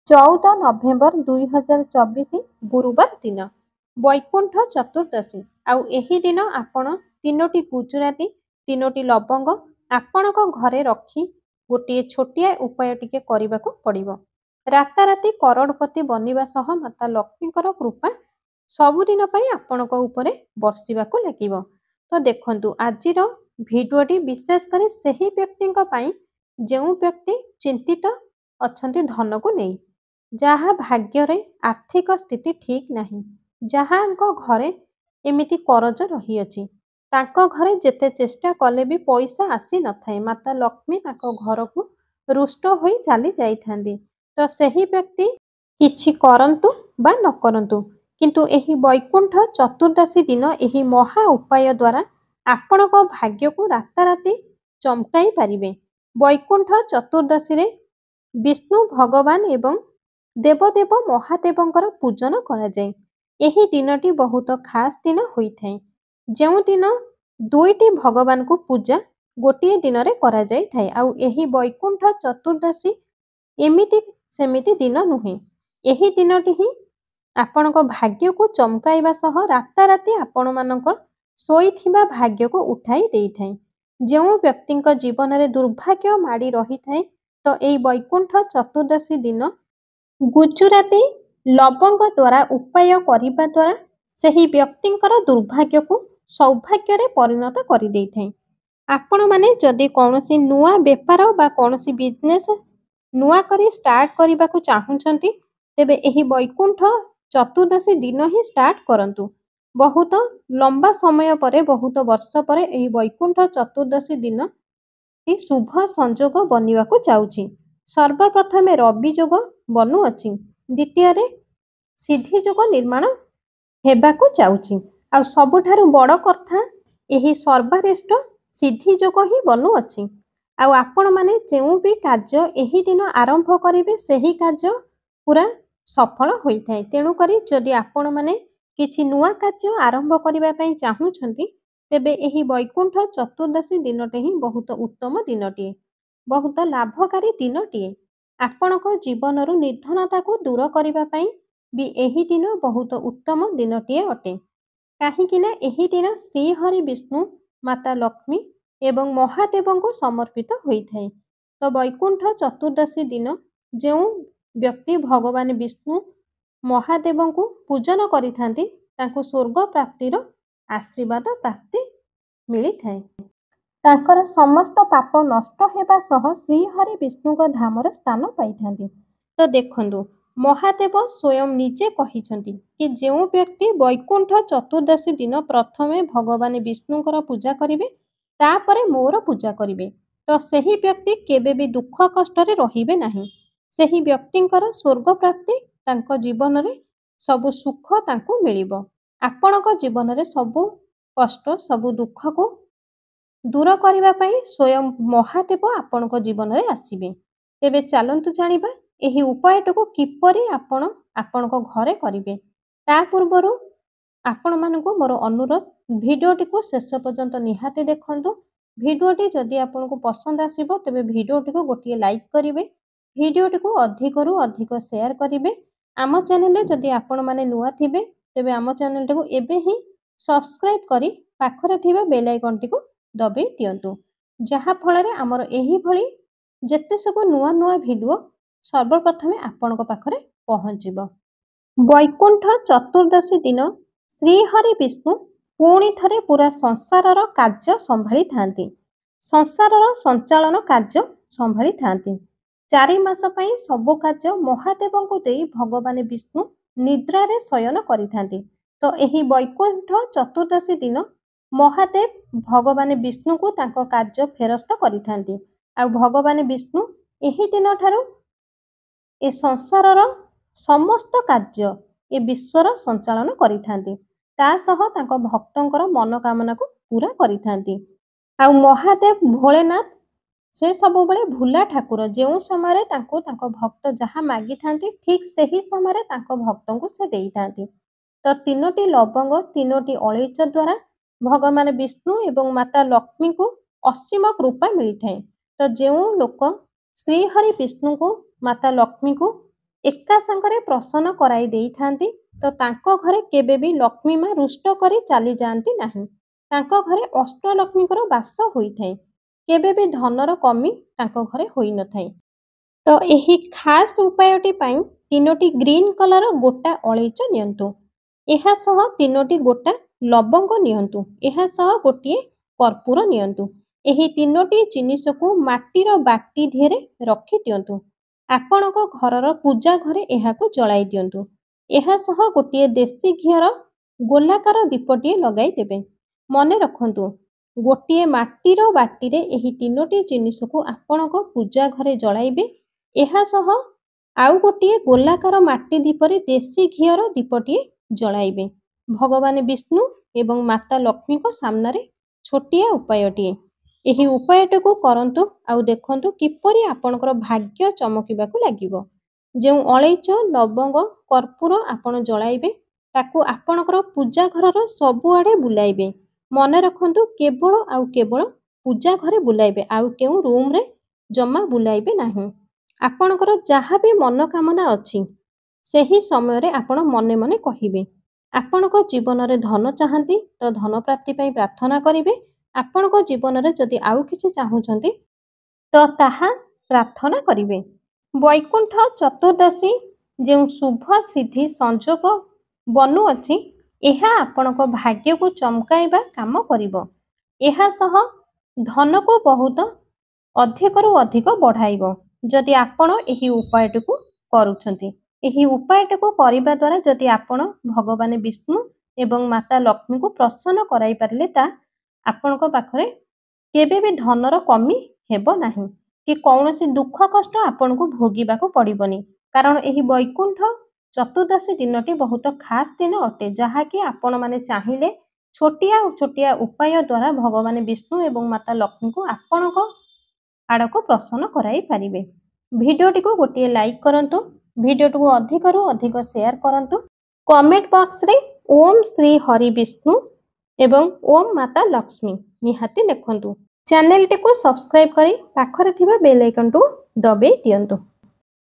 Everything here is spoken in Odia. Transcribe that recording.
14 ନଭେମ୍ବର 2024 ଗୁରୁବାର ଦିନ ବୈକୁଣ୍ଠ ଚତୁର୍ଦ୍ଦଶୀ। ଆଉ ଏହି ଦିନ ଆପଣ 3ଟି ଗୁଜୁରାତି 3ଟି ଲବଙ୍ଗ ଆପଣଙ୍କ ଘରେ ରଖି ଗୋଟିଏ ଛୋଟିଆ ଉପାୟ ଟିକେ କରିବାକୁ ପଡ଼ିବ। ରାତାରାତି କରୋଡ଼ପତି ବନିବା ସହ ମାତା ଲକ୍ଷ୍ମୀଙ୍କର କୃପା ସବୁଦିନ ପାଇଁ ଆପଣଙ୍କ ଉପରେ ବର୍ଷିବାକୁ ଲାଗିବ। ତ ଦେଖନ୍ତୁ, ଆଜିର ଭିଡ଼ିଓଟି ବିଶେଷ କରି ସେହି ବ୍ୟକ୍ତିଙ୍କ ପାଇଁ ଯେଉଁ ବ୍ୟକ୍ତି ଚିନ୍ତିତ ଅଛନ୍ତି ଧନକୁ ନେଇ, ଯାହା ଭାଗ୍ୟରେ ଆର୍ଥିକ ସ୍ଥିତି ଠିକ୍ ନାହିଁ, ଯାହାଙ୍କ ଘରେ ଏମିତି କରଜ ରହିଅଛି, ତାଙ୍କ ଘରେ ଯେତେ ଚେଷ୍ଟା କଲେ ବି ପଇସା ଆସିନଥାଏ, ମାତା ଲକ୍ଷ୍ମୀ ତାଙ୍କ ଘରକୁ ରୁଷ୍ଟ ହୋଇ ଚାଲି ଯାଇଥାନ୍ତି। ତ ସେହି ବ୍ୟକ୍ତି କିଛି କରନ୍ତୁ ବା ନ କରନ୍ତୁ, କିନ୍ତୁ ଏହି ବୈକୁଣ୍ଠ ଚତୁର୍ଦ୍ଦଶୀ ଦିନ ଏହି ମହା ଉପାୟ ଦ୍ୱାରା ଆପଣଙ୍କ ଭାଗ୍ୟକୁ ରାତାରାତି ଚମକାଇ ପାରିବେ। ବୈକୁଣ୍ଠ ଚତୁର୍ଦ୍ଦଶୀରେ ବିଷ୍ଣୁ ଭଗବାନ ଏବଂ ଦେବଦେବ ମହାଦେବଙ୍କର ପୂଜନ କରାଯାଏ। ଏହି ଦିନଟି ବହୁତ ଖାସ୍ ଦିନ ହୋଇଥାଏ, ଯେଉଁଦିନ ଦୁଇଟି ଭଗବାନଙ୍କୁ ପୂଜା ଗୋଟିଏ ଦିନରେ କରାଯାଇଥାଏ। ଆଉ ଏହି ବୈକୁଣ୍ଠ ଚତୁର୍ଦ୍ଦଶୀ ଏମିତି ସେମିତି ଦିନ ନୁହେଁ, ଏହି ଦିନଟି ହିଁ ଆପଣଙ୍କ ଭାଗ୍ୟକୁ ଚମକାଇବା ସହ ରାତାରାତି ଆପଣମାନଙ୍କ ଶୋଇଥିବା ଭାଗ୍ୟକୁ ଉଠାଇ ଦେଇଥାଏ। ଯେଉଁ ବ୍ୟକ୍ତିଙ୍କ ଜୀବନରେ ଦୁର୍ଭାଗ୍ୟ ମାଡ଼ି ରହିଥାଏ, ତ ଏହି ବୈକୁଣ୍ଠ ଚତୁର୍ଦ୍ଦଶୀ ଦିନ ଗୁଜୁରାତି ଲବଙ୍ଗ ଦ୍ୱାରା ଉପାୟ କରିବା ଦ୍ୱାରା ସେହି ବ୍ୟକ୍ତିଙ୍କର ଦୁର୍ଭାଗ୍ୟକୁ ସୌଭାଗ୍ୟରେ ପରିଣତ କରିଦେଇଥାଏ। ଆପଣମାନେ ଯଦି କୌଣସି ନୂଆ ବେପାର ବା କୌଣସି ବିଜନେସ୍ ନୂଆ କରି ଷ୍ଟାର୍ଟ କରିବାକୁ ଚାହୁଁଛନ୍ତି, ତେବେ ଏହି ବୈକୁଣ୍ଠ ଚତୁର୍ଦ୍ଦଶୀ ଦିନ ହିଁ ଷ୍ଟାର୍ଟ କରନ୍ତୁ। ବହୁତ ଲମ୍ବା ସମୟ ପରେ, ବହୁତ ବର୍ଷ ପରେ ଏହି ବୈକୁଣ୍ଠ ଚତୁର୍ଦ୍ଦଶୀ ଦିନ ଶୁଭ ସଂଯୋଗ ବନିବାକୁ ଯାଉଛି। ସର୍ବପ୍ରଥମେ ରବି ଯୋଗ ବନୁଅଛି, ଦ୍ୱିତୀୟରେ ସିଦ୍ଧି ଯୋଗ ନିର୍ମାଣ ହେବାକୁ ଯାଉଛି, ଆଉ ସବୁଠାରୁ ବଡ଼ କଥା ଏହି ସର୍ବାରିଷ୍ଟ ସିଦ୍ଧି ଯୋଗ ହିଁ ବନୁଅଛି। ଆଉ ଆପଣମାନେ ଯେଉଁ ବି କାର୍ଯ୍ୟ ଏହି ଦିନ ଆରମ୍ଭ କରିବେ, ସେହି କାର୍ଯ୍ୟ ପୁରା ସଫଳ ହୋଇଥାଏ। ତେଣୁକରି ଯଦି ଆପଣମାନେ କିଛି ନୂଆ କାର୍ଯ୍ୟ ଆରମ୍ଭ କରିବା ପାଇଁ ଚାହୁଁଛନ୍ତି, ତେବେ ଏହି ବୈକୁଣ୍ଠ ଚତୁର୍ଦ୍ଦଶୀ ଦିନଟି ହିଁ ବହୁତ ଉତ୍ତମ ଦିନଟିଏ, ବହୁତ ଲାଭକାରୀ ଦିନଟିଏ। ଆପଣଙ୍କ ଜୀବନରୁ ନିର୍ଧନତାକୁ ଦୂର କରିବା ପାଇଁ ବି ଏହି ଦିନ ବହୁତ ଉତ୍ତମ ଦିନଟିଏ ଅଟେ। କାହିଁକି ନା ଏହି ଦିନ ଶ୍ରୀହରି ବିଷ୍ଣୁ, ମାତା ଲକ୍ଷ୍ମୀ ଏବଂ ମହାଦେବଙ୍କୁ ସମର୍ପିତ ହୋଇଥାଏ। ତ ବୈକୁଣ୍ଠ ଚତୁର୍ଦ୍ଦଶୀ ଦିନ ଯେଉଁ ବ୍ୟକ୍ତି ଭଗବାନ ବିଷ୍ଣୁ ମହାଦେବଙ୍କୁ ପୂଜନ କରିଥାନ୍ତି, ତାଙ୍କୁ ସ୍ୱର୍ଗ ପ୍ରାପ୍ତିର ଆଶୀର୍ବାଦ ପ୍ରାପ୍ତି ମିଳିଥାଏ। ତାଙ୍କର ସମସ୍ତ ପାପ ନଷ୍ଟ ହେବା ସହ ଶ୍ରୀହରି ବିଷ୍ଣୁଙ୍କ ଧାମରେ ସ୍ଥାନ ପାଇଥାନ୍ତି। ତ ଦେଖନ୍ତୁ, ମହାଦେବ ସ୍ୱୟଂ ନିଜେ କହିଛନ୍ତି କି ଯେଉଁ ବ୍ୟକ୍ତି ବୈକୁଣ୍ଠ ଚତୁର୍ଦ୍ଦଶୀ ଦିନ ପ୍ରଥମେ ଭଗବାନ ବିଷ୍ଣୁଙ୍କର ପୂଜା କରିବେ, ତାପରେ ମୋର ପୂଜା କରିବେ, ତ ସେହି ବ୍ୟକ୍ତି କେବେ ବି ଦୁଃଖ କଷ୍ଟରେ ରହିବେ ନାହିଁ। ସେହି ବ୍ୟକ୍ତିଙ୍କର ସ୍ୱର୍ଗ ପ୍ରାପ୍ତି, ତାଙ୍କ ଜୀବନରେ ସବୁ ସୁଖ ତାଙ୍କୁ ମିଳିବ। ଆପଣଙ୍କ ଜୀବନରେ ସବୁ କଷ୍ଟ, ସବୁ ଦୁଃଖକୁ ଦୂର କରିବା ପାଇଁ ସ୍ୱୟଂ ମହାଦେବ ଆପଣଙ୍କ ଜୀବନରେ ଆସିବେ। ତେବେ ଚାଲନ୍ତୁ ଜାଣିବା ଏହି ଉପାୟଟିକୁ କିପରି ଆପଣ ଆପଣଙ୍କ ଘରେ କରିବେ। ତା ପୂର୍ବରୁ ଆପଣମାନଙ୍କୁ ମୋର ଅନୁରୋଧ, ଭିଡ଼ିଓଟିକୁ ଶେଷ ପର୍ଯ୍ୟନ୍ତ ନିହାତି ଦେଖନ୍ତୁ। ଭିଡ଼ିଓଟି ଯଦି ଆପଣଙ୍କୁ ପସନ୍ଦ ଆସିବ, ତେବେ ଭିଡ଼ିଓଟିକୁ ଗୋଟିଏ ଲାଇକ୍ କରିବେ, ଭିଡ଼ିଓଟିକୁ ଅଧିକରୁ ଅଧିକ ସେୟାର କରିବେ। ଆମ ଚ୍ୟାନେଲରେ ଯଦି ଆପଣମାନେ ନୂଆ ଥିବେ, ତେବେ ଆମ ଚ୍ୟାନେଲଟିକୁ ଏବେ ହିଁ ସବସ୍କ୍ରାଇବ୍ କରି ପାଖରେ ଥିବା ବେଲ୍ ଆଇକନ୍ଟିକୁ ଦବାଇ ଦିଅନ୍ତୁ, ଯାହାଫଳରେ ଆମର ଏହିଭଳି ଯେତେ ସବୁ ନୂଆ ନୂଆ ଭିଡ଼ିଓ ସର୍ବପ୍ରଥମେ ଆପଣଙ୍କ ପାଖରେ ପହଞ୍ଚିବ। ବୈକୁଣ୍ଠ ଚତୁର୍ଦ୍ଦଶୀ ଦିନ ଶ୍ରୀହରି ବିଷ୍ଣୁ ପୁଣି ଥରେ ପୁରା ସଂସାରର କାର୍ଯ୍ୟ ସମ୍ଭାଳିଥାନ୍ତି, ସଂସାରର ସଞ୍ଚାଳନ କାର୍ଯ୍ୟ ସମ୍ଭାଳିଥାନ୍ତି। 4 ମାସ ପାଇଁ ସବୁ କାର୍ଯ୍ୟ ମହାଦେବଙ୍କୁ ଦେଇ ଭଗବାନ ବିଷ୍ଣୁ ନିଦ୍ରାରେ ଶୟନ କରିଥାନ୍ତି। ତ ଏହି ବୈକୁଣ୍ଠ ଚତୁର୍ଦ୍ଦଶୀ ଦିନ ମହାଦେବ ଭଗବାନ ବିଷ୍ଣୁଙ୍କୁ ତାଙ୍କ କାର୍ଯ୍ୟ ଫେରସ୍ତ କରିଥାନ୍ତି। ଆଉ ଭଗବାନ ବିଷ୍ଣୁ ଏହି ଦିନଠାରୁ ଏ ସଂସାରର ସମସ୍ତ କାର୍ଯ୍ୟ ଏ ବିଶ୍ୱର ସଞ୍ଚାଳନ କରିଥାନ୍ତି, ତା ସହ ତାଙ୍କ ଭକ୍ତଙ୍କର ମନୋକାମନାକୁ ପୁରା କରିଥାନ୍ତି। ଆଉ ମହାଦେବ ଭୋଳେନାଥ ସେ ସବୁବେଳେ ଭୁଲା ଠାକୁର, ଯେଉଁ ସମୟରେ ତାଙ୍କୁ ତାଙ୍କ ଭକ୍ତ ଯାହା ମାଗିଥାନ୍ତି, ଠିକ୍ ସେହି ସମୟରେ ତାଙ୍କ ଭକ୍ତଙ୍କୁ ସେ ଦେଇଥାନ୍ତି। ତ 3ଟି ଲବଙ୍ଗ 3ଟି ଅଳେଇଚ ଦ୍ୱାରା ଭଗବାନ ବିଷ୍ଣୁ ଏବଂ ମାତା ଲକ୍ଷ୍ମୀଙ୍କୁ ଅସୀମ କୃପା ମିଳିଥାଏ। ତ ଯେଉଁ ଲୋକ ଶ୍ରୀହରି ବିଷ୍ଣୁଙ୍କୁ, ମାତା ଲକ୍ଷ୍ମୀଙ୍କୁ ଏକା ସାଙ୍ଗରେ ପ୍ରସନ୍ନ କରାଇ ଦେଇଥାନ୍ତି। ତ ତାଙ୍କ ଘରେ କେବେ ବି ଲକ୍ଷ୍ମୀ ମା ରୁଷ୍ଟ କରି ଚାଲି ଯାଆନ୍ତି ନାହିଁ। ତାଙ୍କ ଘରେ ଅଷ୍ଟଲକ୍ଷ୍ମୀଙ୍କର ବାସ ହୋଇଥାଏ। କେବେ ବି ଧନର କମି ତାଙ୍କ ଘରେ ହୋଇନଥାଏ। ତ ଏହି ଖାସ୍ ଉପାୟଟି ପାଇଁ 3ଟି ଗ୍ରୀନ୍ କଲର ଗୋଟା ଅଳେଇଚ ନିଅନ୍ତୁ। ଏହା ସହ 3ଟି ଗୋଟା ଲବଙ୍ଗ ନିଅନ୍ତୁ। ଏହା ସହ ଗୋଟିଏ କର୍ପୂର ନିଅନ୍ତୁ। ଏହି 3ଟି ଜିନିଷକୁ ମାଟିର ବାଟି ଧିରେ ରଖି ଦିଅନ୍ତୁ। ଆପଣଙ୍କ ଘରର ପୂଜା ଘରେ ଏହାକୁ ଜଳାଇ ଦିଅନ୍ତୁ। ଏହା ସହ ଗୋଟିଏ ଦେଶୀ ଘିଅର ଗୋଲାକାର ଦୀପଟିଏ ଲଗାଇ ଦେବେ। ମନେ ରଖନ୍ତୁ, ଗୋଟିଏ ମାଟିର ବାଟିରେ ଏହି 3ଟି ଜିନିଷକୁ ଆପଣଙ୍କ ପୂଜା ଘରେ ଜଳାଇବେ। ଏହା ସହ ଆଉ ଗୋଟିଏ ଗୋଲାକାର ମାଟି ଦୀପରେ ଦେଶୀ ଘିଅର ଦୀପଟିଏ ଜଳାଇବେ। ଭଗବାନ ବିଷ୍ଣୁ ଏବଂ ମାତା ଲକ୍ଷ୍ମୀଙ୍କ ସାମ୍ନାରେ ଛୋଟିଆ ଉପାୟଟିଏ। ଏହି ଉପାୟଟିକୁ କରନ୍ତୁ ଆଉ ଦେଖନ୍ତୁ କିପରି ଆପଣଙ୍କର ଭାଗ୍ୟ ଚମକିବାକୁ ଲାଗିବ। ଯେଉଁ ଅଳେଇଚ, ଲବଙ୍ଗ, କର୍ପୂର ଆପଣ ଜଳାଇବେ ତାକୁ ଆପଣଙ୍କର ପୂଜା ଘରର ସବୁଆଡ଼େ ବୁଲାଇବେ। ମନେ ରଖନ୍ତୁ, କେବଳ ଆଉ କେବଳ ପୂଜା ଘରେ ବୁଲାଇବେ, ଆଉ କେଉଁ ରୁମ୍ରେ ଜମା ବୁଲାଇବେ ନାହିଁ। ଆପଣଙ୍କର ଯାହା ବି ମନୋକାମନା ଅଛି ସେହି ସମୟରେ ଆପଣ ମନେ ମନେ କହିବେ। ଆପଣଙ୍କ ଜୀବନରେ ଧନ ଚାହାନ୍ତି ତ ଧନ ପ୍ରାପ୍ତି ପାଇଁ ପ୍ରାର୍ଥନା କରିବେ। ଆପଣଙ୍କ ଜୀବନରେ ଯଦି ଆଉ କିଛି ଚାହୁଁଛନ୍ତି ତ ତାହା ପ୍ରାର୍ଥନା କରିବେ। ବୈକୁଣ୍ଠ ଚତୁର୍ଦ୍ଦଶୀ ଯେଉଁ ଶୁଭ ସିଦ୍ଧି ସଂଯୋଗ ବନୁଅଛି, ଏହା ଆପଣଙ୍କ ଭାଗ୍ୟକୁ ଚମକାଇବା କାମ କରିବ। ଏହା ସହ ଧନକୁ ବହୁତ ଅଧିକରୁ ଅଧିକ ବଢ଼ାଇବ ଯଦି ଆପଣ ଏହି ଉପାୟଟିକୁ କରୁଛନ୍ତି। ଏହି ଉପାୟଟିକୁ କରିବା ଦ୍ୱାରା ଯଦି ଆପଣ ଭଗବାନ ବିଷ୍ଣୁ ଏବଂ ମାତା ଲକ୍ଷ୍ମୀଙ୍କୁ ପ୍ରସନ୍ନ କରାଇ ପାରିଲେ, ତାହା ଆପଣଙ୍କ ପାଖରେ କେବେ ବି ଧନର କମି ହେବ ନାହିଁ କି କୌଣସି ଦୁଃଖ କଷ୍ଟ ଆପଣଙ୍କୁ ଭୋଗିବାକୁ ପଡ଼ିବନି। କାରଣ ଏହି ବୈକୁଣ୍ଠ ଚତୁର୍ଦ୍ଦଶୀ ଦିନଟି ବହୁତ ଖାସ୍ ଦିନ ଅଟେ, ଯାହାକି ଆପଣମାନେ ଚାହିଁଲେ ଛୋଟିଆ ଛୋଟିଆ ଉପାୟ ଦ୍ୱାରା ଭଗବାନ ବିଷ୍ଣୁ ଏବଂ ମାତା ଲକ୍ଷ୍ମୀଙ୍କୁ ଆପଣଙ୍କ ଆଡ଼କୁ ପ୍ରସନ୍ନ କରାଇ ପାରିବେ। ଭିଡ଼ିଓଟିକୁ ଗୋଟିଏ ଲାଇକ୍ କରନ୍ତୁ। ଭିଡ଼ିଓଟିକୁ ଅଧିକରୁ ଅଧିକ ସେୟାର କରନ୍ତୁ। କମେଣ୍ଟ ବକ୍ସରେ ଓମ୍ ଶ୍ରୀ ହରି ବିଷ୍ଣୁ ଏବଂ ଓମ୍ ମାତା ଲକ୍ଷ୍ମୀ ନିହାତି ଲେଖନ୍ତୁ। ଚ୍ୟାନେଲଟିକୁ ସବସ୍କ୍ରାଇବ୍ କରି ପାଖରେ ଥିବା ବେଲ୍ ଆଇକନକୁ ଦବାଇ ଦିଅନ୍ତୁ।